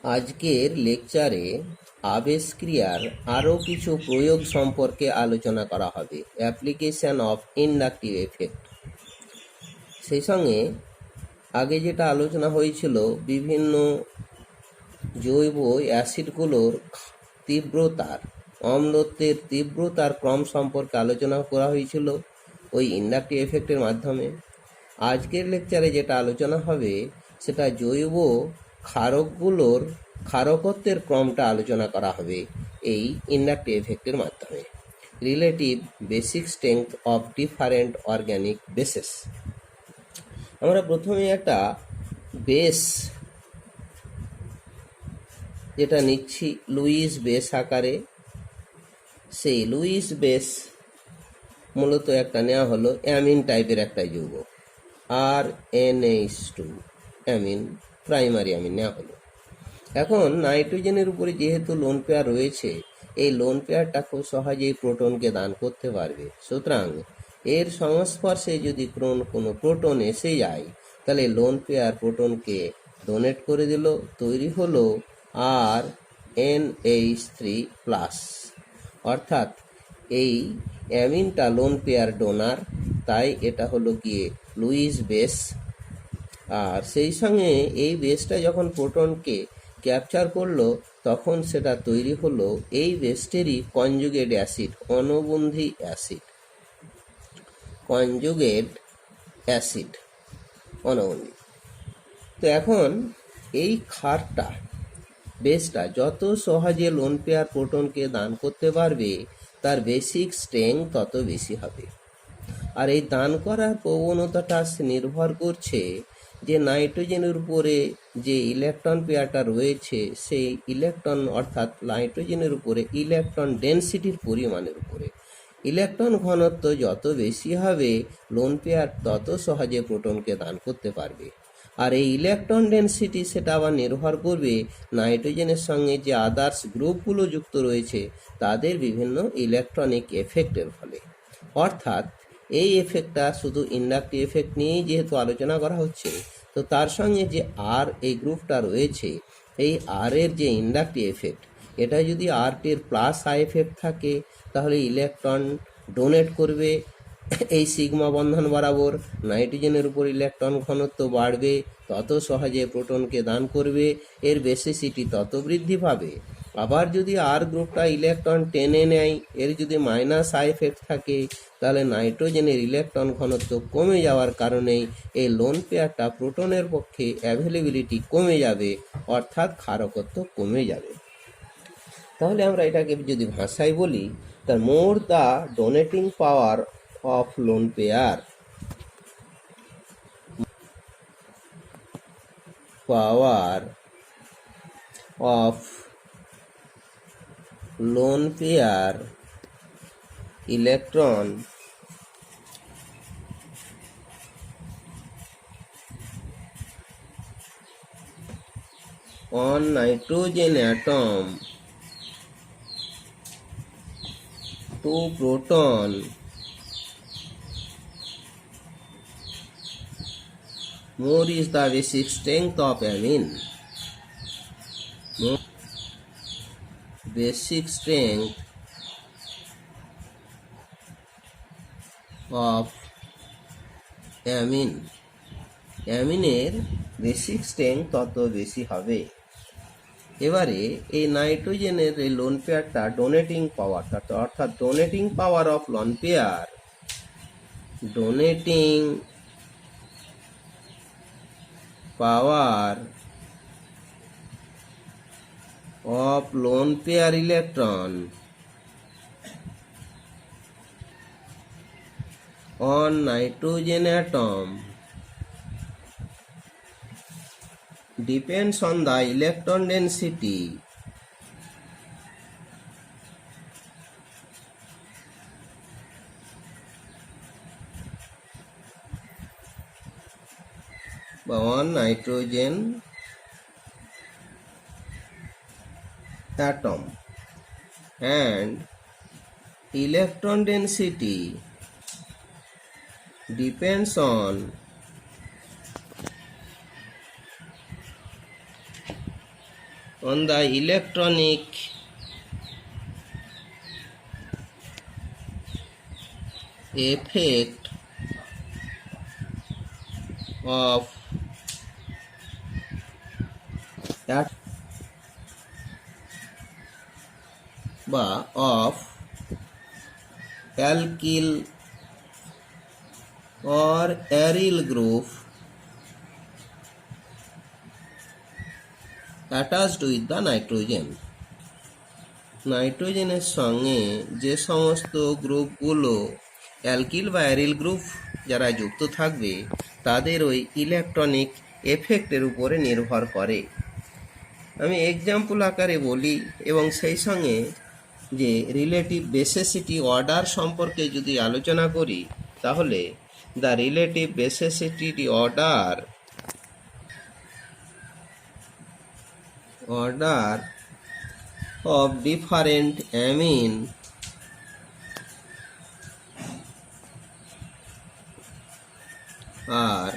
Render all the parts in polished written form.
আজকের লেকচারে আবেশক্রিয়ার আরও কিছু প্রয়োগ সম্পর্কে আলোচনা করা হবে, অ্যাপ্লিকেশন অফ ইন্ডাকটিভ এফেক্ট। সেই সঙ্গে আগে যেটা আলোচনা হয়েছিল, বিভিন্ন জৈব অ্যাসিডগুলোর তীব্রতার, অম্লত্বের তীব্রতার ক্রম সম্পর্কে আলোচনা করা হয়েছিল ওই ইন্ডাকটিভ এফেক্টের মাধ্যমে। আজকের লেকচারে যেটা আলোচনা হবে সেটা জৈব ক্ষারকগুলোর ক্ষারকত্বের ক্রমটা আলোচনা করা হবে এই ইন্ডাকটিভ এফেক্টের মাধ্যমে। Relative basic strength of different organic bases. আমরা প্রথমে একটা বেস যেটা নিচ্ছি লুইস বেস আকারে। সেই লুইস বেস মূলত একটা নেওয়া হলো অ্যামিন টাইপের একটা যৌগ, RNH2 অ্যামিন, প্রাইমারি অ্যামিন নেওয়া হলো। এখন নাইট্রোজেনের উপরে যেহেতু লোন পেয়ার রয়েছে, এই লোন পেয়ারটা খুব সহজেই প্রোটনকে দান করতে পারবে। সুতরাং এর সংস্পর্শে যদি কোনো প্রোটন এসে যায়, তাহলে লোন পেয়ার প্রোটনকে ডোনেট করে দিল, তৈরি হলো RNH3+। অর্থাৎ এই অ্যামিনটা লোন পেয়ার ডোনার, তাই এটা হলো গিয়ে লুইস বেস। আর সেই সঙ্গে এই বেসটা যখন প্রোটনকে ক্যাপচার করলো, তখন সেটা তৈরি হলো এই বেসটেরই কনজুগেট অ্যাসিড, অনুবন্ধী অ্যাসিড, কনজুগেট অ্যাসিড অনুবন্ধী। তো এখন এই ক্ষারটা, বেসটা যত সহজে লোন পেয়ার প্রোটনকে দান করতে পারবে, তার বেসিক স্ট্রেংথ তত বেশি হবে। আর এই দান করার প্রবণতাটা নির্ভর করছে যে নাইট্রোজেনের উপরে যে ইলেকট্রন পেয়ারটা রয়েছে, সেই ইলেকট্রন অর্থাৎ নাইট্রোজেনের উপরে ইলেকট্রন ডেনসিটির পরিমাণের উপরে। ইলেকট্রন ঘনত্ব যত বেশি হবে, লোন পেয়ার তত সহজে প্রোটনকে দান করতে পারবে। আর এই ইলেকট্রন ডেনসিটি সেটা আবার নির্ভর করবে নাইট্রোজেনের সঙ্গে যে আদার্স গ্রুপগুলো যুক্ত রয়েছে, তাদের বিভিন্ন ইলেকট্রনিক এফেক্টের ফলে। অর্থাৎ এই এফেক্টটা শুধু ইন্ডাকটিভ এফেক্ট নিয়েই যেহেতু আলোচনা করা হচ্ছে, তো তার সঙ্গে যে আর এই গ্রুপটা রয়েছে, এই আর এর যে ইন্ডাকটিভ এফেক্ট, এটা যদি আর-টির প্লাস আই এফেক্ট থাকে, তাহলে ইলেকট্রন ডোনেট করবে এই সিগমা বন্ধন বরাবর, নাইট্রোজেনের উপর ইলেকট্রন ঘনত্ব বাড়বে, তত সহজে প্রোটনকে দান করবে, এর বেসিসিটি তত বৃদ্ধি পাবে। আবার যদি আর গ্রুপটা ইলেকট্রন টেনে নেয়, এর যদি মাইনাস আই এফেক্ট থাকে, তাহলে নাইট্রোজেনের ইলেকট্রন ঘনত্ব কমে যাওয়ার কারণেই এই লোন পেয়ারটা প্রোটনের পক্ষে অ্যাভেলেবিলিটি কমে যাবে, অর্থাৎ ক্ষারকত্ব কমে যাবে। তাহলে আমরা এটাকে যদি ভাষায় বলি, তার more the donating power of lone pair, power of lone pair electron on nitrogen atom to proton more is the basic strength of amine. More basic strength of amine, অ্যামিনের বেসিক স্ট্রেংথ তত বেশি হবে। এবারে এই নাইট্রোজেনের এই loan পেয়ারটা donating পাওয়ারটা, অর্থাৎ donating power of lone pair, donating power of lone pair electron on nitrogen atom depends on the electron density on nitrogen atom, and electron density depends on on the electronic effect of that বা of alkyl or aryl group attached with the nitrogen. নাইট্রোজেনের সঙ্গে যে সমস্ত গ্রুপগুলো alkyl বা অ্যারিল group যারা যুক্ত থাকবে তাদের ওই ইলেকট্রনিক এফেক্টের উপরে নির্ভর করে। আমি এক্সাম্পল আকারে বলি এবং সেই সঙ্গে যে রিলেটিভ বেসিসিটি অর্ডার সম্পর্কে যদি আলোচনা করি তাহলে the relative basicity order of different amine আর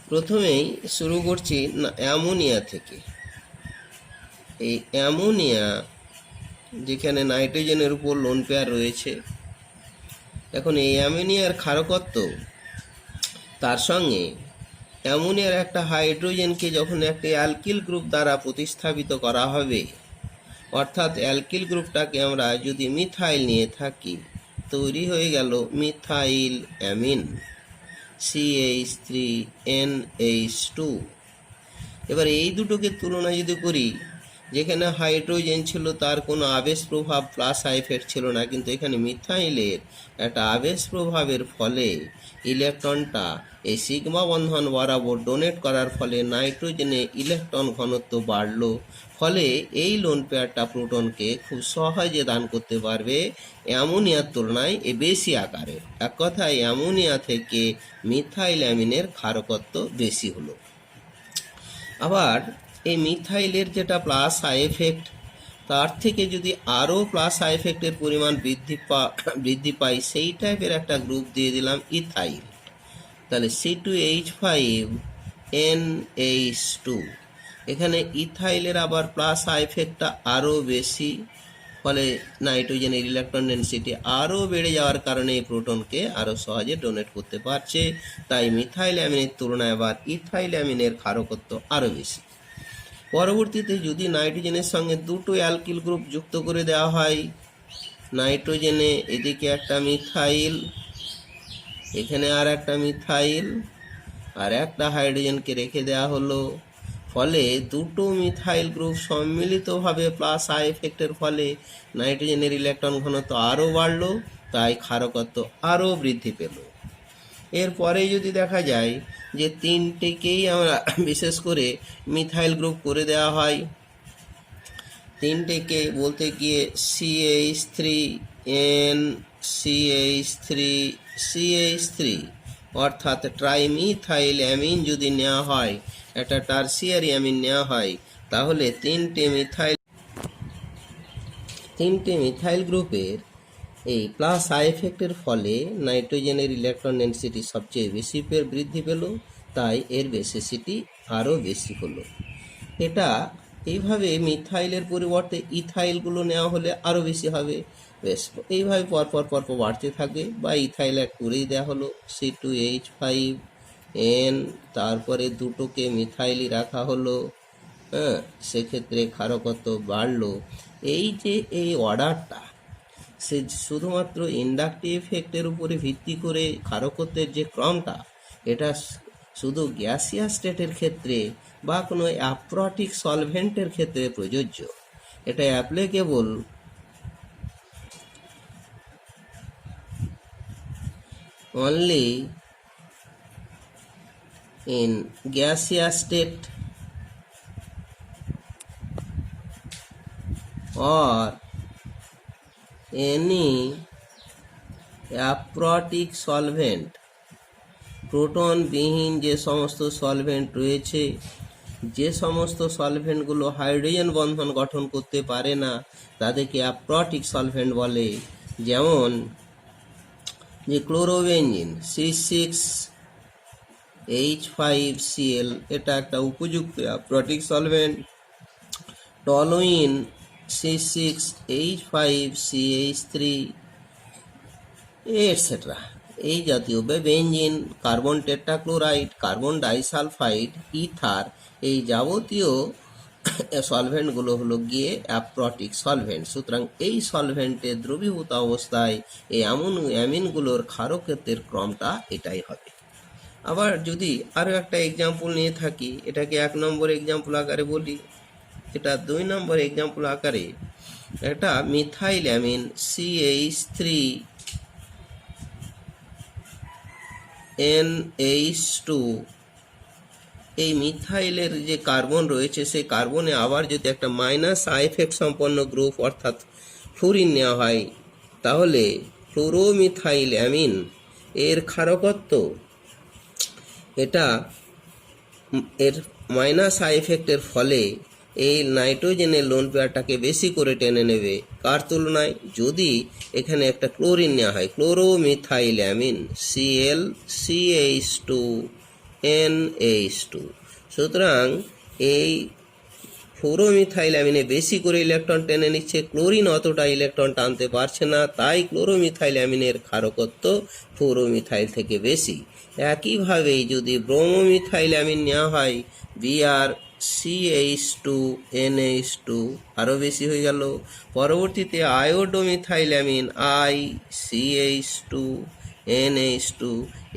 প্রথমেই শুরু করছি অ্যামোনিয়া থেকে। এই অ্যামোনিয়া যেখানে নাইট্রোজেনের উপর লোন পেয়ার রয়েছে, এখন এই অ্যামোনিয়ার ক্ষারকত্ব তার সঙ্গে অ্যামোনিয়ার একটা হাইড্রোজেনকে যখন একটা অ্যালকিল গ্রুপ দ্বারা প্রতিস্থাপিত করা হবে, অর্থাৎ অ্যালকিল গ্রুপটাকে আমরা যদি মিথাইল নিয়ে থাকি, তৈরি হয়ে গেল মিথাইল অ্যামিন CH3NH2। এবার এই দুটোকে তুলনা যদি করি, যেখানে হাইড্রোজেন ছিল তার কোনো আবেশ প্রভাব প্লাস আইফেক্ট ছিল না, কিন্তু এখানে মিথাইলের একটা আবেশ প্রভাবের ফলে ইলেকট্রনটা এই সিগমা বন্ধন বরাবর ডোনেট করার ফলে নাইট্রোজেনে ইলেকট্রন ঘনত্ব বাড়লো, ফলে এই লোন পেয়ারটা প্রোটনকে খুব সহজে দান করতে পারবে অ্যামোনিয়ার তুলনায় বেশি আকারে। এক কথায় অ্যামোনিয়া থেকে মিথাইল অ্যামিনের ক্ষারকত্ব বেশি হলো। আবার এই মিথাইলের যেটা প্লাস আই এফেক্ট, তার থেকে যদি আরও প্লাস আই এফেক্টের পরিমাণ বৃদ্ধি পায় সেই টাইপের একটা গ্রুপ দিয়ে দিলাম ইথাইল, তাহলে C2H5NH2। এখানে ইথাইলের আবার প্লাস আই এফেক্টটা আরও বেশি, ফলে নাইট্রোজেনের ইলেকট্রন ডেনসিটি আরও বেড়ে যাওয়ার কারণে এই প্রোটনকে আরও সহজে ডোনেট করতে পারছে। তাই মিথাইল অ্যামিনের তুলনায় আবার ইথাইল অ্যামিনের ক্ষারকত্ব আরও বেশি। পরবর্তীতে যদি নাইট্রোজেনের সঙ্গে দুটো অ্যালকিল গ্রুপ যুক্ত করে দেওয়া হয়, নাইট্রোজেনে এদিকে একটা মিথাইল, এখানে আর একটা মিথাইল, আর একটা হাইড্রোজেনকে রেখে দেওয়া হলো, ফলে দুটো মিথাইল গ্রুপ সম্মিলিতভাবে প্লাস আই এফেক্টের ফলে নাইট্রোজেনের ইলেকট্রন ঘনত্ব আরও বাড়লো, তাই ক্ষারকত্ব আরও বৃদ্ধি পেল। এরপরে যদি দেখা যায় যে তিনটেকেই আমরা বিশেষ করে মিথাইল গ্রুপ করে দেওয়া হয়, তিনটেকে বলতে গিয়ে CH3NCH3CH3 অর্থাৎ ট্রাইমিথাইল অ্যামিন যদি নেওয়া হয়, একটা টার্সিয়ারি অ্যামিন নেওয়া হয়, তাহলে তিনটে মিথাইল গ্রুপের এই প্লাস আই এফেক্টের ফলে নাইট্রোজেনের ইলেকট্রন ডেনসিটি সবচেয়ে বেশি বৃদ্ধি পেল, তাই এর বেসিসিটি আরও বেশি হলো। এটা এইভাবে মিথাইলের পরিবর্তে ইথাইলগুলো নেওয়া হলে আরও বেশি হবে। বেশ, এইভাবে পরপর বাড়তে থাকবে। বা ইথাইল এক করেই দেওয়া হলো C2H5N, তারপরে দুটোকে মিথাইলই রাখা হলো, সেক্ষেত্রে ক্ষারকত্ব বাড়লো। এই যে এই অর্ডারটা, সে শুধুমাত্র ইন্ডাকটিভ এফেক্টের উপরে ভিত্তি করে ক্ষারকত্বের যে ক্রমটা, এটা শুধু গ্যাসিয়াস স্টেটের ক্ষেত্রে বা কোনো অ্যাপ্রোটিক সলভেন্টের ক্ষেত্রে প্রযোজ্য। এটা applicable only in gaseous state or any aprotic solvent. প্রোটনবিহীন যে সমস্ত সলভেন্ট রয়েছে, যে সমস্ত সলভেন্টগুলো হাইড্রোজেন বন্ধন গঠন করতে পারে না, তাদেরকে অ্যাপ্রোটিক সলভেন্ট বলে। যেমন যে ক্লোরোবেঞ্জিন C6H5Cl, এটা একটা উপযুক্ত অ্যাপ্রোটিক সলভেন্ট। টলুইন C6H5CH3 এটসেট্রা, এই জাতীয় benzene, carbon tetrachloride, carbon disulphide, ether, এই যাবতীয় সলভেন্টগুলো হলো গিয়ে অ্যাপ্রটিক সলভেন্ট। সুতরাং এই সলভেন্টের দ্রবীভূত অবস্থায় এই অ্যামিনগুলোর ক্ষারকত্বের ক্রমটা এটাই হবে। আবার যদি আরও একটা এক্সাম্পল নিয়ে থাকি, এটাকে 1 নম্বর এক্সাম্পল আকারে বলি, এটা 2 নম্বর এক্সাম্পল আকারে একটা মিথাইল অ্যামিন CH3NH2, এই মিথাইলের যে কার্বন রয়েছে সেই কার্বনে আবার যদি একটা মাইনাস আই এফেক্ট সম্পন্ন গ্রুপ অর্থাৎ ফ্লুরিন নেওয়া হয়, তাহলে ফ্লোরোমিথাইল অ্যামিন এর ক্ষারকত্ব এটা এর মাইনাস আই এফেক্টের ফলে এই নাইট্রোজেনের লোন পেয়ারটাকে বেশি করে টেনে নেবে। কার তুলনায়? যদি এখানে একটা ক্লোরিন নেওয়া হয়, ক্লোরোমিথাইল অ্যামিন ClCH2NH2। সুতরাং এই ফ্লোরোমিথাইল অ্যামিনে বেশি করে ইলেকট্রন টেনে নিচ্ছে, ক্লোরিন অতটা ইলেকট্রন টানতে পারছে না, তাই ক্লোরোমিথাইল অ্যামিনের ক্ষারকত্ব ফ্লোরোমিথাইল থেকে বেশি। একইভাবেই যদি ব্রোমোমিথাইল অ্যামিন নেওয়া হয় BrCH2NH2, আরও বেশি হয়ে গেল। পরবর্তীতে আয়োডোমিথাইল অ্যামিন ICH2NH2,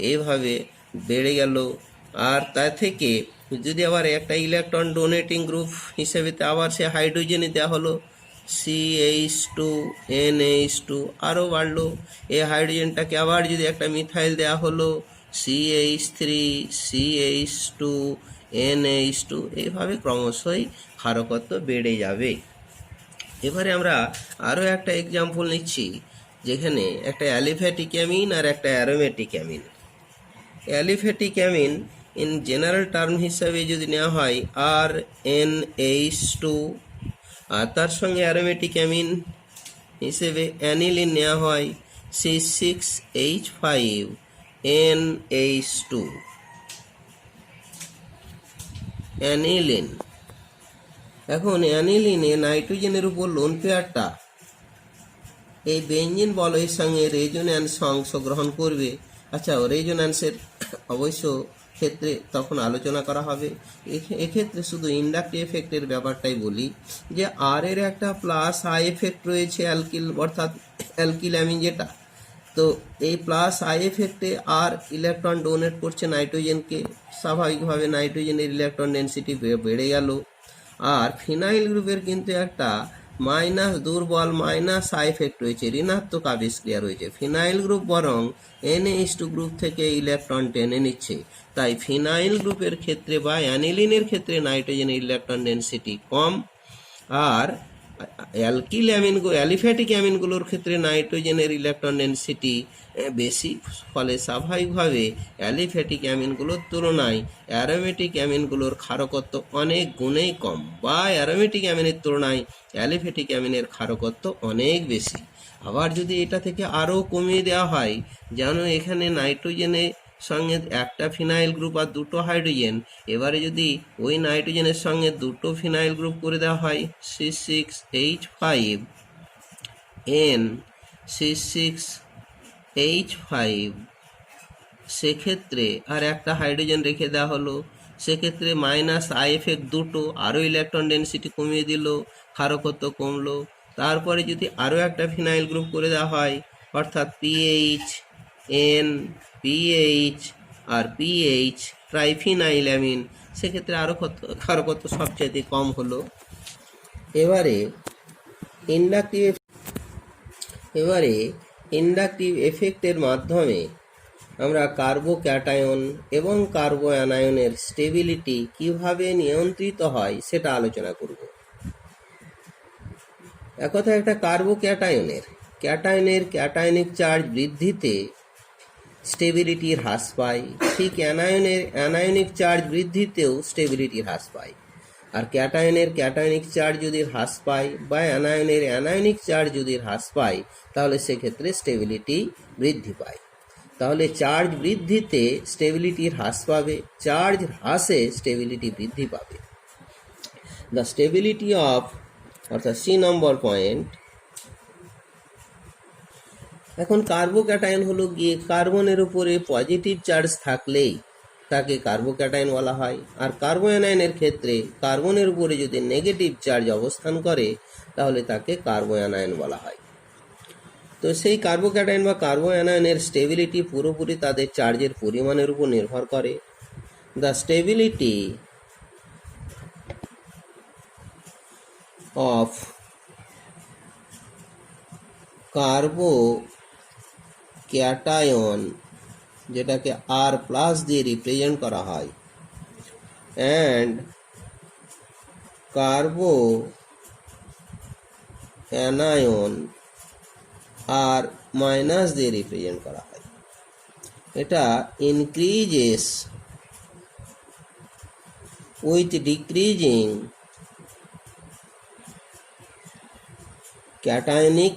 এইভাবে বেড়ে গেল। আর তা থেকে যদি আবার একটা ইলেকট্রন ডোনেটিং গ্রুপ হিসেবে আবার সে হাইড্রোজেনে দেওয়া হলো CH2NH2, আরও বাড়লো। এই হাইড্রোজেনটাকে আবার যদি একটা মিথাইল দেওয়া হলো CH3CH2NH2, এইভাবে ক্রমশই ক্ষারকত্ব বেড়ে যাবে। এবারে আমরা আরও একটা এক্সাম্পল নিচ্ছি, যেখানে একটা অ্যালিফ্যাটিক অ্যামিন আর একটা aromatic amine. Aliphatic amine in general term হিসাবে যদি নেওয়া হয় RNH2, আর তার সঙ্গে অ্যারোমেটিক অ্যামিন হিসেবে অ্যানিলিন নেওয়া হয় C6H5NH2। অ্যানিলিন, এখন অ্যানিলিনে নাইট্রোজেনের উপর লোন পেয়ারটা এই বেঞ্জিন বলয়ের সঙ্গে রেজোন্যান্স অংশগ্রহণ করবে। আচ্ছা, রেজোন্যান্সের অবশ্য ক্ষেত্রে তখন আলোচনা করা হবে। এক্ষেত্রে শুধু ইন্ডাকটিভ এফেক্টের ব্যাপারটাই বলি, যে আর এর একটা প্লাস আই এফেক্ট রয়েছে অ্যালকিল, অর্থাৎ অ্যালকিল অ্যামিন যেটা, তো এই প্লাস আই এফেক্টে আর ইলেকট্রন ডোনেট করছে নাইট্রোজেনকে, স্বাভাবিকভাবে নাইট্রোজেনের ইলেকট্রন ডেন্সিটি বেড়ে গেল। আর ফিনাইল গ্রুপের কিন্তু একটা দুর্বল মাইনাস আই এফেক্ট রয়েছে, ঋণাত্মক আবেশক্রিয়া রয়েছে। ফিনাইল গ্রুপ বরং NH2 গ্রুপ থেকে ইলেকট্রন টেনে নিচ্ছে, তাই ফিনাইল গ্রুপের ক্ষেত্রে বা অ্যানিলিনের ক্ষেত্রে নাইট্রোজেনের ইলেকট্রন ডেন্সিটি কম, আর অ্যালকিল অ্যামিন অ্যালিফ্যাটিক অ্যামিনগুলোর ক্ষেত্রে নাইট্রোজেনের ইলেকট্রন ডেন্সিটি বেশি। ফলে স্বাভাবিকভাবে অ্যালিফ্যাটিক অ্যামিনগুলোর তুলনায় অ্যারোমেটিক অ্যামিনগুলোর ক্ষারকত্ব অনেক গুণেই কম, বা অ্যারোমেটিক অ্যামিনের তুলনায় অ্যালিফ্যাটিক অ্যামিনের ক্ষারকত্ব অনেক বেশি। আবার যদি এটা থেকে আরও কমিয়ে দেওয়া হয়, যেন এখানে নাইট্রোজেনের সঙ্গে একটা ফিনাইল গ্রুপ আর দুটো হাইড্রোজেন, এবারে যদি ওই নাইট্রোজেনের সঙ্গে দুটো ফিনাইল গ্রুপ করে দেওয়া হয় C6H5NC6H5, সেক্ষেত্রে আর একটা হাইড্রোজেন রেখে দেওয়া হলো, সেক্ষেত্রে মাইনাস আই এফেক্ট দুটো, আরও ইলেকট্রন ডেন্সিটি কমিয়ে দিল, ক্ষারকত্ব কমলো। তারপরে যদি আরও একটা ফিনাইল গ্রুপ করে দেওয়া হয়, অর্থাৎ PHNPH আর PH ট্রাইফিনাইল অ্যামিন, সেক্ষেত্রে আরও ক্ষারকত্ব সবচেয়ে কম হলো। এবারে ইন্ডাকটিভ এফেক্টের মাধ্যমে আমরা কার্বোক্যাটায়ন এবং কার্বো অ্যানায়নের স্টেবিলিটি কিভাবে নিয়ন্ত্রিত হয় সেটা আলোচনা করব। একথা একটা কার্বোক্যাটায়নের ক্যাটায়নিক চার্জ বৃদ্ধিতে স্টেবিলিটি হ্রাস পায়, ঠিক অ্যানায়নিক চার্জ বৃদ্ধিতেও স্টেবিলিটি হ্রাস পায়। আর ক্যাটায়নিক চার্জ যদি হ্রাস পায় বা অ্যানায়নিক চার্জ যদি হ্রাস পায়, তাহলে সেক্ষেত্রে স্টেবিলিটি বৃদ্ধি পায়। তাহলে চার্জ বৃদ্ধিতে স্টেবিলিটি হ্রাস পাবে, চার্জ হ্রাসে স্টেবিলিটি বৃদ্ধি পাবে। দ্য স্টেবিলিটি অফ, অর্থাৎ সি নম্বর পয়েন্ট। এখন কার্বোক্যাটায়ন হলো গিয়ে কার্বনের উপরে পজিটিভ চার্জ থাকলেই তাকে কার্বোক্যাটায়ন বলা হয়, আর কার্বোঅ্যানায়নের ক্ষেত্রে কার্বনের উপরে যদি নেগেটিভ চার্জ অবস্থান করে তাহলে তাকে কার্বোঅ্যানায়ন বলা হয়। তো সেই কার্বোক্যাটায়ন বা কার্বোঅ্যানায়নের স্টেবিলিটি পুরোপুরি তাদের চার্জের পরিমাণের উপর নির্ভর করে। দ্য স্টেবিলিটি অফ কার্বোক্যাটায়ন, যেটাকে আর প্লাস দিয়ে রিপ্রেজেন্ট করা হয়, অ্যান্ড কার্বোঅ্যানায়ন আর মাইনাস দিয়ে রিপ্রেজেন্ট করা হয়, এটা increases with decreasing cationic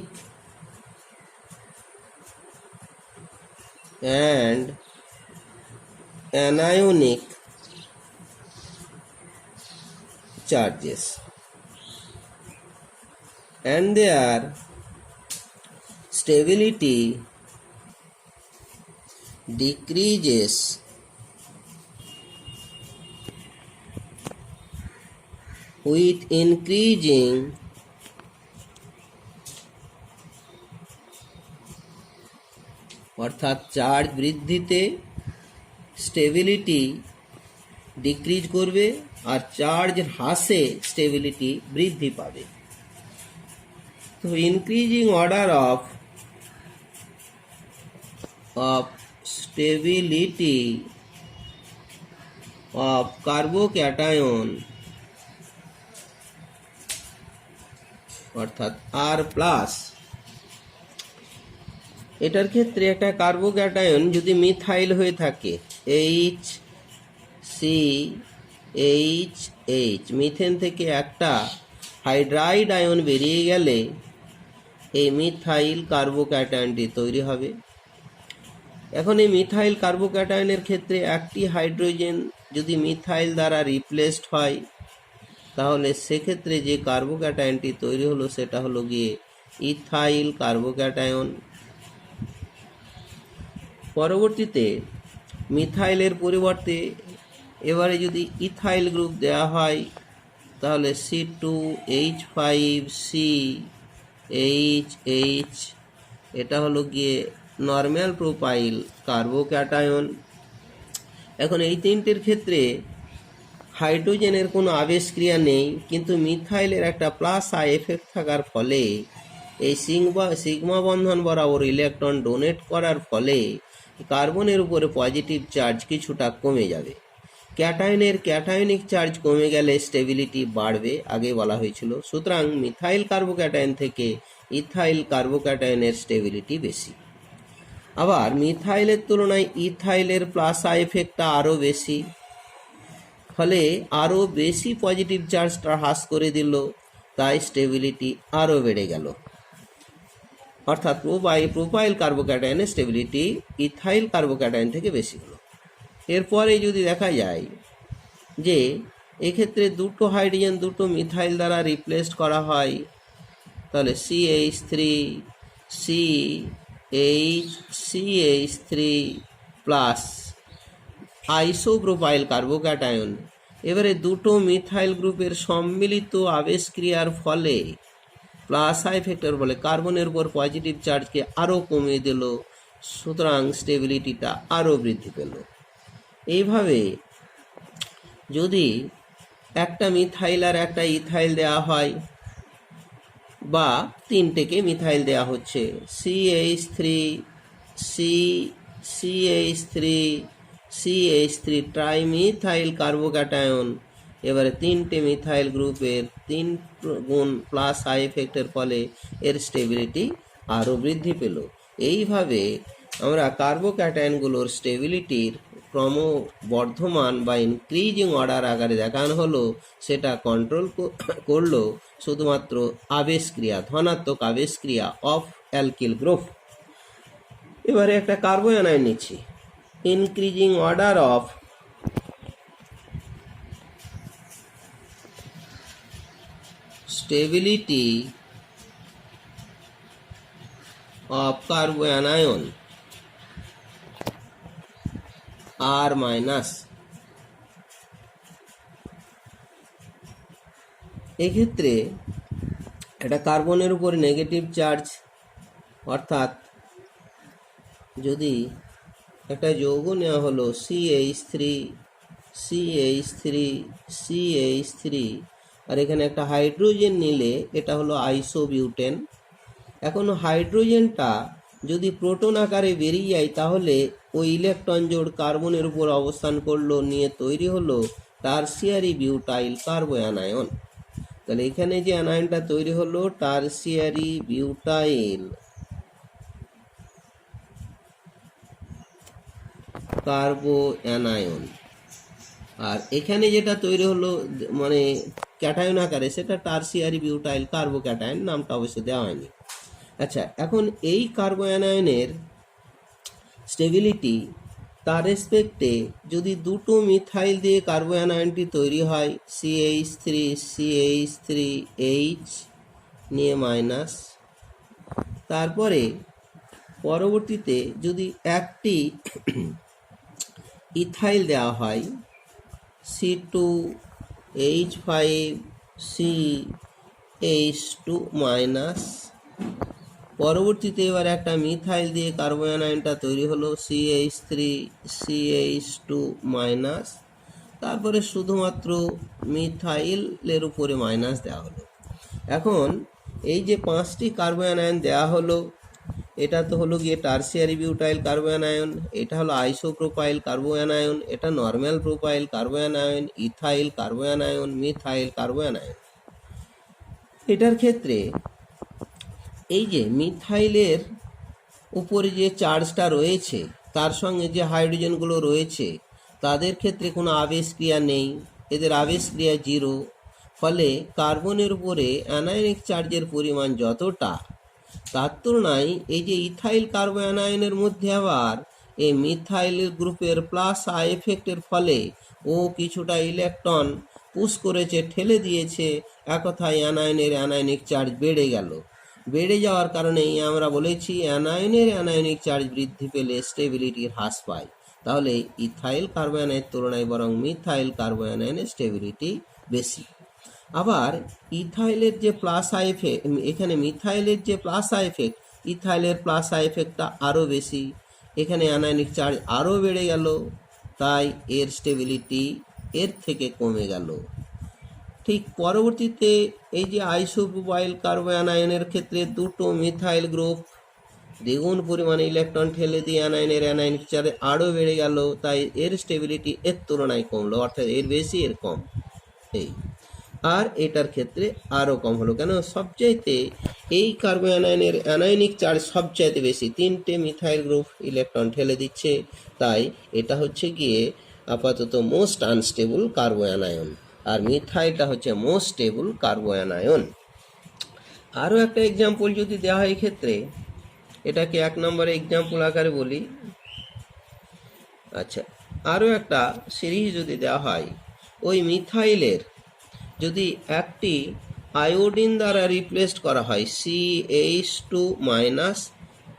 and anionic charges, and their stability decreases with increasing অর্থাৎ চার্জ বৃদ্ধিতে স্টেবিলিটি ডিক্রিজ করবে আর চার্জ হ্রাসে স্টেবিলিটি বৃদ্ধি পাবে। তো increasing order of stability of carbocation অর্থাৎ আর প্লাস, এটার ক্ষেত্রে একটা কার্বোক্যাটায়ন যদি মিথাইল হয়ে থাকে, HCHH, মিথেন থেকে একটা হাইড্রাইড আয়ন বেরিয়ে গেলে এই মিথাইল কার্বোক্যাটায়নটি তৈরি হবে। এখন এই মিথাইল কার্বোক্যাটায়নের ক্ষেত্রে একটি হাইড্রোজেন যদি মিথাইল দ্বারা রিপ্লেসড হয় তাহলে সেক্ষেত্রে যে কার্বোক্যাটায়নটি তৈরি হলো সেটা হলো গিয়ে ইথাইল কার্বোক্যাটায়ন। পরবর্তীতে মিথাইলের পরিবর্তে এবারে যদি ইথাইল গ্রুপ দেওয়া হয় তাহলে C2H5CHH, এটা হলো গিয়ে নরমাল প্রোপাইল কার্বোক্যাটায়ন। এখন এই তিনটের ক্ষেত্রে হাইড্রোজেনের কোনো আবেশক্রিয়া নেই, কিন্তু মিথাইলের একটা প্লাস আই এফেক্ট থাকার ফলে এই সিগমা বন্ধন বরাবর ইলেকট্রন ডোনেট করার ফলে কার্বনের উপরে পজিটিভ চার্জ কিছুটা কমে যাবে। ক্যাটায়নের ক্যাটায়নিক চার্জ কমে গেলে স্টেবিলিটি বাড়বে, আগে বলা হয়েছিল। সুতরাং মিথাইল কার্বোক্যাটায়ন থেকে ইথাইল কার্বোক্যাটায়নের স্টেবিলিটি বেশি। আবার মিথাইলের তুলনায় ইথাইলের প্লাস আই এফেক্টটা আরও বেশি, ফলে আরও বেশি পজিটিভ চার্জটা হ্রাস করে দিল, তাই স্টেবিলিটি আরও বেড়ে গেল। অর্থাৎ প্রোপাইল কার্বোক্যাটায়নের স্টেবিলিটি ইথাইল কার্বোক্যাটায়ন থেকে বেশি হলো। এরপরে যদি দেখা যায় যে এক্ষেত্রে দুটো হাইড্রোজেন দুটো মিথাইল দ্বারা রিপ্লেসড করা হয়, তাহলে CH3 প্লাস আইসোপ্রোপাইল কার্বোক্যাটায়ন। এবারে দুটো মিথাইল গ্রুপের সম্মিলিত আবেশক্রিয়ার ফলে প্লাস আই ফ্যাক্টর বলে কার্বনের উপর পজিটিভ চার্জকে আরও কমিয়ে দিল, সুতরাং স্টেবিলিটিটা আরও বৃদ্ধি পেল। এইভাবে যদি একটা মিথাইল আর একটা ইথাইল দেওয়া হয় বা তিনটেকে মিথাইল দেওয়া হচ্ছে, CH3 ট্রাইমিথাইল কার্বোক্যাটায়ন, এবারে তিনটে মিথাইল গ্রুপের 3 গুণ প্লাস আই এফেক্টের ফলে এর স্টেবিলিটি আরও বৃদ্ধি পেল। এইভাবে আমরা কার্বোক্যাটায়নগুলোর স্টেবিলিটির ক্রমবর্ধমান বা ইনক্রিজিং অর্ডার আকারে দেখানো হলো, সেটা কন্ট্রোল করলো শুধুমাত্র আবেশক্রিয়া, ধনাত্মক আবেশক্রিয়া অফ অ্যালকিল গ্রুপ। এবারে একটা কার্বোঅ্যানায়ন নিচ্ছি, increasing order of stability of carbanion আর মাইনাস। এক্ষেত্রে এটা কার্বনের উপর নেগেটিভ চার্জ, অর্থাৎ যদি একটা যৌগ নেওয়া হলো CH3 আর এখানে একটা হাইড্রোজেন নিলে এটা হলো আইসোবিউটেন। এখন হাইড্রোজেনটা যদি প্রোটন আকারে বেরিয়ে যায় তাহলে ওই ইলেকট্রন জোড় কার্বনের উপর অবস্থান করলো, নিয়ে তৈরি হলো টারসিয়ারি বিউটাইল কার্বোঅ্যানায়ন। তাহলে এখানে যে অ্যানায়নটা তৈরি হলো টারসিয়ারি বিউটাইল কার্বোঅ্যানায়ন, আর এখানে যেটা তৈরি হলো মানে ক্যাটায়ন আকারে সেটা টারসিয়ারি বিউটাইল কার্বোক্যাটায়ন, নামটা অবশ্য দেওয়া হয়নি। আচ্ছা, এখন এই কার্বোঅ্যানায়নের স্টেবিলিটি তার রেসপেক্টে যদি দুটো মিথাইল দিয়ে কার্বোঅ্যানায়নটি তৈরি হয় CH3 নিয়ে মাইনাস, তারপরে পরবর্তীতে যদি একটি ইথাইল দেওয়া হয় C2H5CH2 মাইনাস, পরবর্তীতে এবার একটা মিথাইল দিয়ে কার্বোঅ্যানায়নটা তৈরি হলো CH3CH2 মাইনাস, তারপরে শুধুমাত্র মিথাইলের উপরে মাইনাস দেওয়া হলো। এখন এই যে 5টি কার্বোঅ্যানায়ন দেওয়া হলো, এটা তো হলো গিয়ে টারসিয়ারি বিউটাইল কার্বোঅ্যানায়ন, এটা হলো আইসোপ্রোপাইল কার্বোঅ্যানায়ন, এটা নরমাল প্রোপাইল কার্বোঅ্যানায়ন, ইথাইল কার্বোঅ্যানায়ন, মিথাইল কার্বোঅ্যানায়ন। এটার ক্ষেত্রে এই যে মিথাইলের উপরে যে চার্জটা রয়েছে তার সঙ্গে যে হাইড্রোজেনগুলো রয়েছে তাদের ক্ষেত্রে কোনো আবেশক্রিয়া নেই, এদের আবেশক্রিয়া 0, ফলে কার্বনের উপরে অ্যানায়নিক চার্জের পরিমাণ যতটা, তার তুলনায় এই যে ইথাইল কার্বোঅ্যানায়নের মধ্যে আবার এই মিথাইল গ্রুপের প্লাস আই এফেক্টের ফলে ও কিছুটা ইলেকট্রন পুশ করেছে, ঠেলে দিয়েছে, এক কথায় অ্যানায়নের অ্যানায়নিক চার্জ বেড়ে গেল। বেড়ে যাওয়ার কারণেই আমরা বলেছি অ্যানায়নের অ্যানায়নিক চার্জ বৃদ্ধি পেলে স্টেবিলিটি হ্রাস পায়। তাহলে ইথাইল কার্বোঅ্যানায়নের তুলনায় বরং মিথাইল কার্বোঅ্যানায়নের স্টেবিলিটি বেশি। আবার ইথাইলের যে প্লাস আই এফেক্ট, এখানে মিথাইলের যে প্লাস আই এফেক্ট, ইথাইলের প্লাস আই এফেক্টটা আরও বেশি, এখানে অ্যানায়নিক চার্জ আরও বেড়ে গেল, তাই এর স্টেবিলিটি এর থেকে কমে গেল। ঠিক পরবর্তীতে এই যে আইসোপ্রোপাইল কার্বোঅ্যানায়নের ক্ষেত্রে দুটো মিথাইল গ্রুপ দ্বিগুণ পরিমাণে ইলেকট্রন ঠেলে দিয়ে অ্যানায়নের অ্যানায়নিক চার্জ আরও বেড়ে গেল, তাই এর স্টেবিলিটি এর তুলনায় কমলো, অর্থাৎ এর বেশি এর কম। এই আর এটার ক্ষেত্রে আরও কম হলো, কেন সবচাইতে এই কার্বোঅ্যানায়নের অ্যানায়নিক চার্জ সবচাইতে বেশি, 3টে মিথাইল গ্রুপ ইলেকট্রন ঠেলে দিচ্ছে, তাই এটা হচ্ছে গিয়ে আপাতত মোস্ট আনস্টেবল কার্বোঅ্যানায়ন, আর মিথাইলটা হচ্ছে মোস্ট স্টেবল কার্বোঅ্যানায়ন। আরও একটা এক্সাম্পল যদি দেওয়া হয় ক্ষেত্রে, এটাকে 1 নম্বরে এক্সাম্পল আকারে বলি। আচ্ছা, আরও একটা সিরিজ যদি দেওয়া হয়, ওই মিথাইলের যদি একটি আয়োডিন দ্বারা রিপ্লেসড করা হয় CH2 মাইনাস,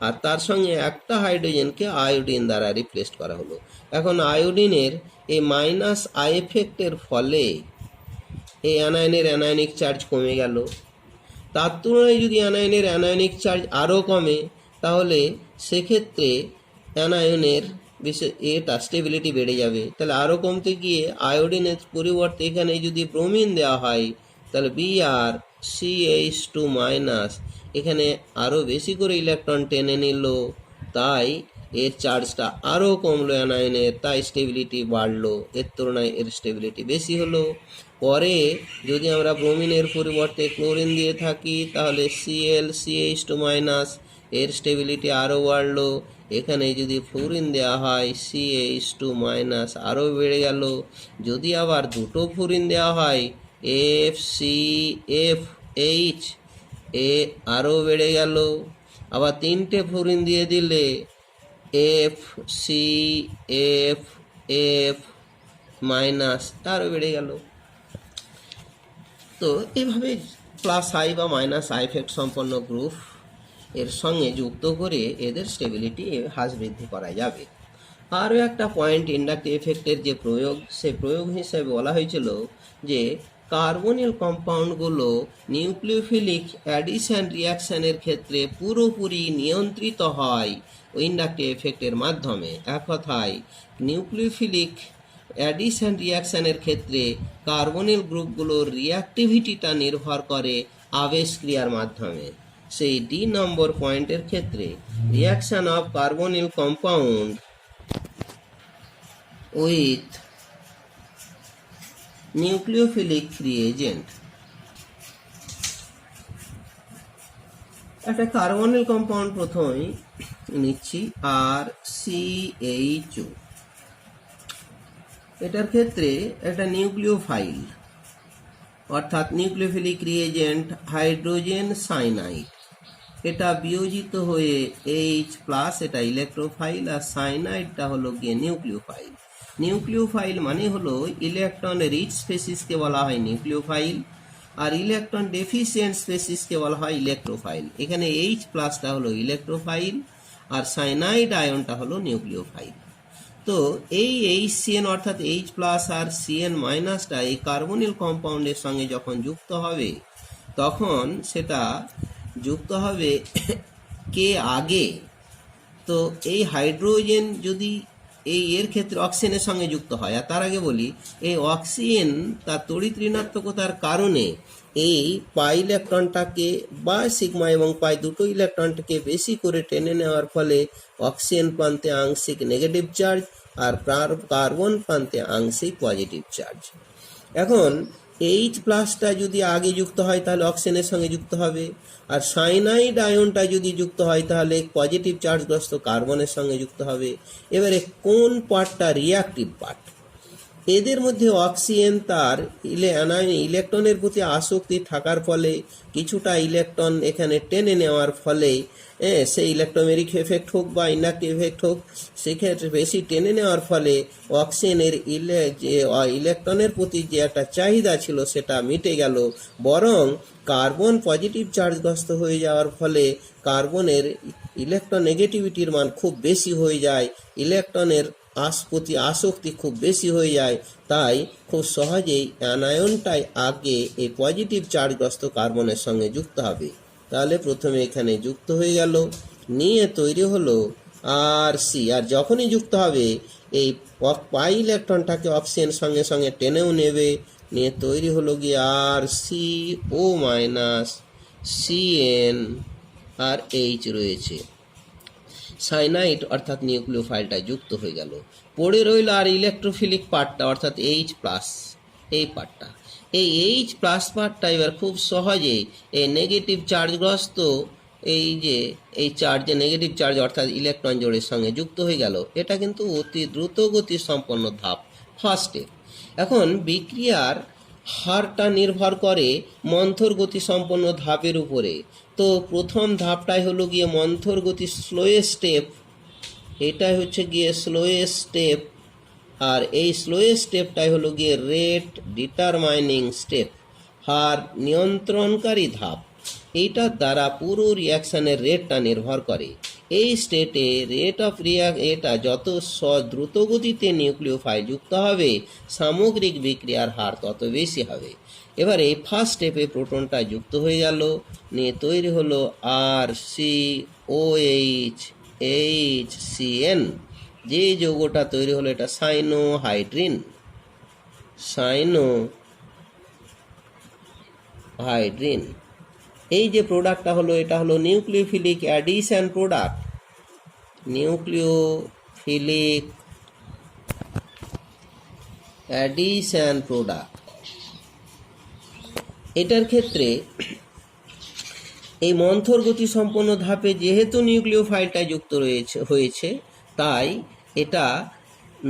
আর তার সঙ্গে একটা হাইড্রোজেনকে আয়োডিন দ্বারা রিপ্লেসড করা হলো। এখন আয়োডিনের এই মাইনাস আই এফেক্টের ফলে এই অ্যানায়নের অ্যানায়নিক চার্জ কমে গেল, তার তুলনায় যদি অ্যানায়নের অ্যানায়নিক চার্জ আরও কমে, তাহলে সেক্ষেত্রে অ্যানায়নের এটা স্টেবিলিটি বেড়ে যাবে। তাহলে আরও কমতে গিয়ে আয়োডিনের পরিবর্তে এখানে যদি ব্রোমিন দেওয়া হয়, তাহলে BrCH2 মাইনাস এখানে আরও বেশি করে ইলেকট্রন টেনে নিল, তাই এর চার্জটা আরও কমলো অ্যানায়নের, তাই স্টেবিলিটি বাড়লো, এর তুলনায় এর স্টেবিলিটি বেশি হলো। পরে যদি আমরা ব্রোমিনের পরিবর্তে ক্লোরিন দিয়ে থাকি, তাহলে ClCH2 মাইনাস এর স্টেবিলিটি আরও বাড়লো। এখানে যদি ফ্লোরিন দেওয়া হয় CH2 মাইনাস আরও বেড়ে গেল। যদি আবার দুটো ফ্লোরিন দেওয়া হয় FCFH এ আরও বেড়ে গেল। আবার 3টে ফ্লোরিন দিয়ে দিলে FCFF মাইনাস আরও বেড়ে গেল। তো এভাবে প্লাস আই বা মাইনাস আই এফেক্ট সম্পন্ন গ্রুপ এর সঙ্গে যুক্ত করে এদের স্টেবিলিটি হ্রাস বৃদ্ধি করা যাবে। আরও একটা পয়েন্ট ইন্ডাকটিভ এফেক্টের যে প্রয়োগ, সেই প্রয়োগ হিসেবে বলা হয়েছিল যে কার্বনিল কম্পাউন্ডগুলো নিউক্লিওফিলিক অ্যাডিশন রিয়াকশানের ক্ষেত্রে পুরোপুরি নিয়ন্ত্রিত হয় ইন্ডাকটিভ এফেক্টের মাধ্যমে। এক কথায় নিউক্লিওফিলিক অ্যাডিশন রিয়াকশানের ক্ষেত্রে কার্বনিল গ্রুপগুলোর রিয়াক্টিভিটিটা নির্ভর করে আবেশ ক্রিয়ার মাধ্যমে। সেই ডি নম্বর পয়েন্টের ক্ষেত্রে reaction of carbonyl compound with nucleophilic reagent, একটা কার্বনিল কম্পাউন্ড প্রথমেই নিচ্ছি আর CH2, এটার ক্ষেত্রে একটা নিউক্লিওফাইল অর্থাৎ নিউক্লিওফিলিক রিএজেন্ট হাইড্রোজেন সাইনাইড, এটা বিয়োজিত হয়ে H+, এটা ইলেকট্রোফাইল, আর সাইনাইডটা হলো গিয়ে নিউক্লিওফাইল। নিউক্লিওফাইল মানে হলো ইলেকট্রন রিচ স্পেসিসকে বলা হয় নিউক্লিওফাইল, আর ইলেকট্রন ডেফিসিয়েন্ট স্পেসিসকে বলা হয় ইলেকট্রোফাইল। এখানে H+টা হলো ইলেকট্রোফাইল আর সাইনাইড আয়নটা হলো নিউক্লিওফাইল। তো এই HCN অর্থাৎ H+ আর CN- এই কার্বনিল কম্পাউন্ডের সঙ্গে যখন যুক্ত হবে তখন সেটা যুক্ত হবে কে আগে। তো এই হাইড্রোজেন যদি এর ক্ষেত্রে অক্সিজেনের সঙ্গে যুক্ত হয়, আর তার আগে বলি এই অক্সিজেন তার তড়িৎ ঋণাত্মকতার কারণে এই পাই ইলেকট্রনটাকে বা সিগমা এবং পাই দুটো ইলেকট্রনটাকে বেশি করে টেনে নেওয়ার ফলে অক্সিজেন প্রান্তে আংশিক নেগেটিভ চার্জ আর কার্বন প্রান্তে আংশিক পজিটিভ চার্জ। এখন H+টা যদি আগে যুক্ত হয় তাহলে অক্সিজেনের সঙ্গে যুক্ত হবে, আর সাইনাইড আয়নটা যদি যুক্ত হয় তাহলে পজিটিভ চার্জগ্রস্ত কার্বনের সঙ্গে যুক্ত হবে। এবারে কোন পার্টটা রিয়াক্টিভ পার্ট? এদের মধ্যে অক্সিজেন তার ইলেকট্রনের প্রতি আসক্তি থাকার ফলে কিছুটা ইলেকট্রন এখানে টেনে নেওয়ার ফলে সেই ইলেকট্রোমেরিক এফেক্ট হোক বা ইন্ডাকটিভ এফেক্ট হোক, সেক্ষেত্রে বেশি টেনে নেওয়ার ফলে অক্সিজেনের যে ইলেকট্রনের প্রতি যে একটা চাহিদা ছিল সেটা মিটে গেল, বরং কার্বন পজিটিভ চার্জগ্রস্ত হয়ে যাওয়ার ফলে কার্বনের ইলেকট্রন নেগেটিভিটির মান খুব বেশি হয়ে যায়, ইলেকট্রনের প্রতি আসক্তি খুব বেশি হয়ে যায়। তাই খুব সহজেই অ্যানায়নটাই আগে এই পজিটিভ চার্জগ্রস্ত কার্বনের সঙ্গে যুক্ত হবে। তাহলে প্রথমে এখানে যুক্ত হয়ে গেল, নিয়ে তৈরি হলো Rc, আর যখনই যুক্ত হবে এই পাই ইলেকট্রনটাকে অক্সিজেন সঙ্গে সঙ্গে টেনেও নেবে, নিয়ে তৈরি হলো গিয়ে RCO- CN আর H রয়েছে। সাইনাইড অর্থাৎ নিউক্লিওফাইলটা যুক্ত হয়ে গেল, পড়ে রইল আর ইলেকট্রোফিলিক পার্টটা অর্থাৎ H+, এই পার্টটা। এই H+ পার্টটা এবার খুব সহজেই এই নেগেটিভ চার্জগ্রস্ত এই যে এই চার্জে নেগেটিভ চার্জ অর্থাৎ ইলেকট্রন জোড়ের সঙ্গে যুক্ত হয়ে গেল। এটা কিন্তু অতি দ্রুত গতি সম্পন্ন ধাপ, ফার্স্টে। এখন বিক্রিয়ার হারটা নির্ভর করে মন্থর গতি সম্পন্ন ধাপের উপরে। তো প্রথম ধাপটাই হলো গিয়ে মন্থর গতি স্লোয়েস্ট স্টেপ, এটাই হচ্ছে গিয়ে স্লোয়েস্ট স্টেপ, আর এই স্লোয়েস্ট স্টেপটাই হলো গিয়ে রেট ডিটারমাইনিং স্টেপ, হার নিয়ন্ত্রণকারী ধাপ। এইটার দ্বারা পুরো রিয়াকশানের রেটটা নির্ভর করে। এই স্টেটে রেট অফ এটা যত দ্রুত গতিতে নিউক্লিওফাইল যুক্ত হবে সামগ্রিক বিক্রিয়ার হার তত বেশি হবে। এবার এই ফার্স্ট স্টেপে প্রোটনটা যুক্ত হয়ে গেল, নিয়ে তৈরি হলো RCOH HCN, যে যৌগটা তৈরি হলো এটা সাইনোহাইড্রিন। এই যে প্রোডাক্টটা হলো এটা হলো nucleophilic addition product, nucleophilic addition product. এটার ক্ষেত্রে এই মন্থর গতি সম্পন্ন ধাপে যেহেতু নিউক্লিওফাইলটা যুক্ত হয়েছে তাই এটা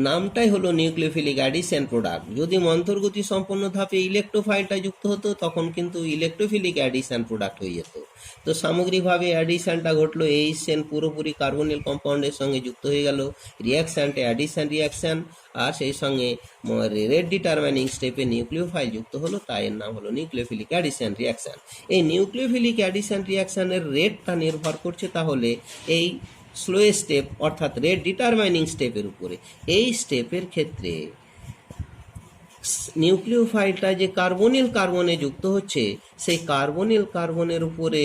নামটাই হলো নিউক্লিওফিলিক অ্যাডিশন প্রোডাক্ট। যদি মন্থরগতি সম্পন্ন ধাপে ইলেকট্রোফাইলটা যুক্ত হতো তখন কিন্তু ইলেকট্রোফিলিক অ্যাডিশন প্রোডাক্ট হয়ে যেত। তো সামগ্রিকভাবে অ্যাডিশনটা ঘটলো, এই চেন পুরোপুরি কার্বনিল কম্পাউন্ডের সঙ্গে যুক্ত হয়ে গেল, রিয়াকশানটা অ্যাডিশন রিয়াকশান, আর সেই সঙ্গে রেট ডিটারমাইনিং স্টেপে নিউক্লিওফাইল যুক্ত হলো, তাই এর নাম হলো নিউক্লিওফিলিক অ্যাডিশন রিয়াকশান। এই নিউক্লিওফিলিক অ্যাডিশন রিয়াকশানের রেটটা নির্ভর করছে তাহলে এই স্লো স্টেপ অর্থাৎ রেট ডিটারমাইনিং স্টেপের উপরে। এই স্টেপের ক্ষেত্রে নিউক্লিওফাইলটা যে কার্বনিল কার্বনে যুক্ত হচ্ছে, সেই কার্বনিল কার্বনের উপরে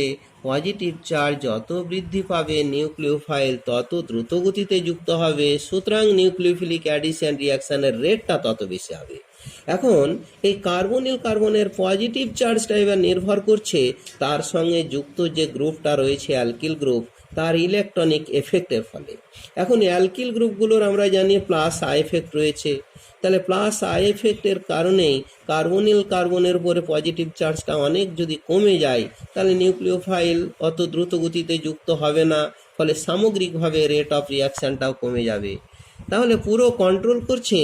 পজিটিভ চার্জ যত বৃদ্ধি পাবে নিউক্লিওফাইল তত দ্রুত গতিতে যুক্ত হবে, সুতরাং নিউক্লিওফিলিক অ্যাডিশন রিয়াকশানের রেটটা তত বেশি হবে। এখন এই কার্বনিল কার্বনের পজিটিভ চার্জটা এবার নির্ভর করছে তার সঙ্গে যুক্ত যে গ্রুপটা রয়েছে অ্যালকিল গ্রুপ, তার ইলেকট্রনিক এফেক্টের ফলে। এখন অ্যালকিল গ্রুপগুলোর আমরা জানি প্লাস আই এফেক্ট রয়েছে, তাহলে প্লাস আই এফেক্টের কারণেই কার্বনিল কার্বনের উপরে পজিটিভ চার্জটা অনেক যদি কমে যায় তাহলে নিউক্লিওফাইল অত দ্রুত গতিতে যুক্ত হবে না, ফলে সামগ্রিকভাবে রেট অফ রিয়াকশানটাও কমে যাবে। তাহলে পুরো কন্ট্রোল করছে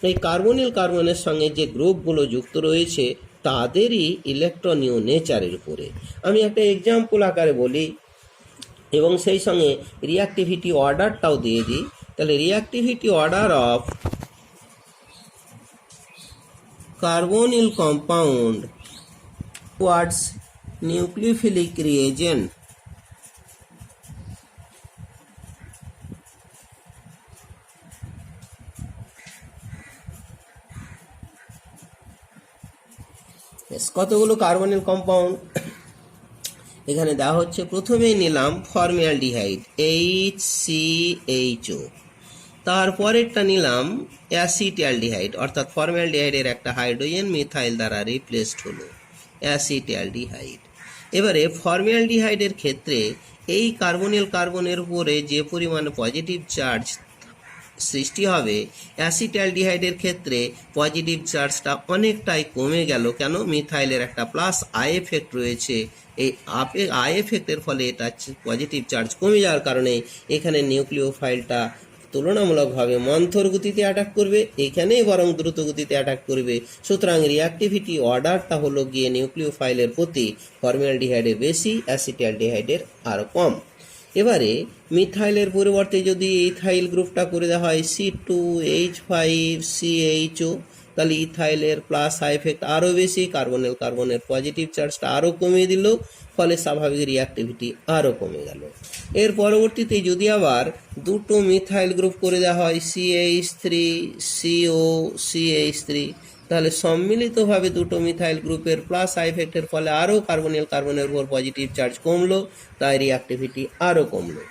এই কার্বনিল কার্বনের সঙ্গে যে গ্রুপগুলো যুক্ত রয়েছে তাদেরই ইলেকট্রনীয় নেচারের উপরে। আমি একটা এক্সাম্পল আকারে বলি এবং সেই সঙ্গে রিঅ্যাক্টিভিটি অর্ডারটাও দিয়ে দিই। তাহলে reactivity order of carbonyl compound towards nucleophilic reagent কতগুলো কার্বনিল কম্পাউন্ড এখানে দেওয়া হচ্ছে। প্রথমেই নিলাম ফর্মালডিহাইড HCHO, তারপরেরটা নিলাম অ্যাসিটালডিহাইড অর্থাৎ ফর্মালডিহাইডের একটা হাইড্রোজেন মিথাইল দ্বারা রিপ্লেসড হলো অ্যাসিটালডিহাইড। এবারে ফর্মালডিহাইডের ক্ষেত্রে এই কার্বনিল কার্বনের উপরে যে পরিমাণে পজিটিভ চার্জ সৃষ্টি হবে, অ্যাসিটালডিহাইডের ক্ষেত্রে পজিটিভ চার্জটা অনেকটাই কমে গেল। কেন? মিথাইলের একটা প্লাস আই এফেক্ট রয়েছে, এই আই এফেক্টের ফলে এটা পজিটিভ চার্জ কমে যাওয়ার কারণে এখানে নিউক্লিওফাইলটা তুলনামূলকভাবে মন্থর গতিতে অ্যাটাক করবে, এখানেই বরং দ্রুত গতিতে অ্যাটাক করবে। সুতরাং রিঅ্যাক্টিভিটি অর্ডারটা হলো গিয়ে নিউক্লিওফাইলের প্রতি ফর্মালডিহাইডের বেশি, অ্যাসিটালডিহাইডের আরও কম। এবারে মিথাইলের পরিবর্তে যদি ইথাইল গ্রুপটা করে দেওয়া হয় C2H5CHO, তাহলে ইথাইলের প্লাস আই এফেক্ট আরও বেশি, কার্বনিল কার্বনের পজিটিভ চার্জটা আরও কমিয়ে দিল, ফলে স্বাভাবিক রিঅ্যাক্টিভিটি আরও কমে গেল। এর পরবর্তীতে যদি আবার দুটো মিথাইল গ্রুপ করে দেওয়া হয় CH3CO CH3, তাহলে সম্মিলিতভাবে দুটো মিথাইল গ্রুপের প্লাস আই এফেক্টের ফলে আরও কার্বনিল কার্বনের উপর পজিটিভ চার্জ কমলো, তাই রিঅ্যাক্টিভিটি আরও কমলো।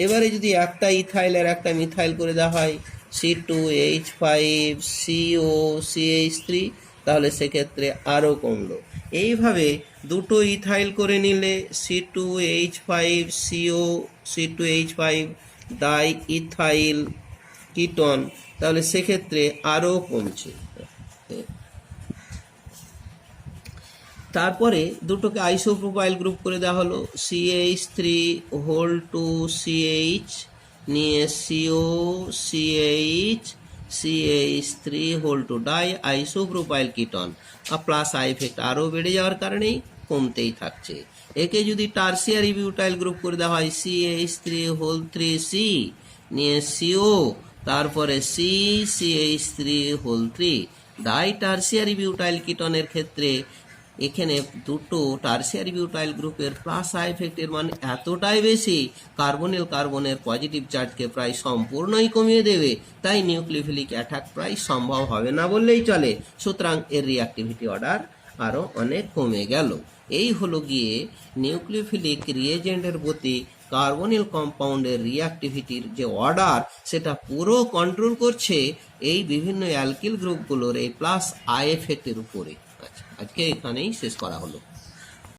এবারে যদি একটা ইথাইলের একটা মিথাইল করে দেওয়া হয় C2H5COCH3, তাহলে সেক্ষেত্রে আরও কমলো। এইভাবে দুটো ইথাইল করে নিলে C2H5 ডাই ইথাইল কিটন, তাহলে সেক্ষেত্রে আরও কমছে। তারপরে দুটোকে আইসোপ্রোপাইল গ্রুপ করে দেওয়া হলো CH3 নিয়ে COCH ডাই আইসোপ্রোপাইল কিটন, আর প্লাস আই এফেক্ট আরও বেড়ে যাওয়ার কারণেই কমতেই থাকছে। একে যদি টার্সিয়ারি বিউটাইল গ্রুপ করে দেওয়া হয় CH3 নিয়ে CO, তারপরে CH3 ডাই টার্সিয়ারি বিউটাইল কিটনের ক্ষেত্রে এখানে দুটো টার্সিয়ারি বিউটাইল গ্রুপের প্লাস আই এফেক্টের মান এতটাই বেশি, কার্বনিল কার্বনের পজিটিভ চার্জকে প্রায় সম্পূর্ণই কমিয়ে দেবে, তাই নিউক্লিওফিলিক অ্যাটাক প্রায় সম্ভব হবে না বললেই চলে। সুতরাং এর রিঅ্যাক্টিভিটি অর্ডার আরও অনেক কমে গেল। এই হলো গিয়ে নিউক্লিওফিলিক রিয়েজেন্টের প্রতি কার্বনিল কম্পাউন্ডের রিঅ্যাক্টিভিটির যে অর্ডার, সেটা পুরো কন্ট্রোল করছে এই বিভিন্ন অ্যালকিল গ্রুপগুলোর এই প্লাস আই এফেক্টের উপরে। আজকে এখানেই শেষ করা হলো।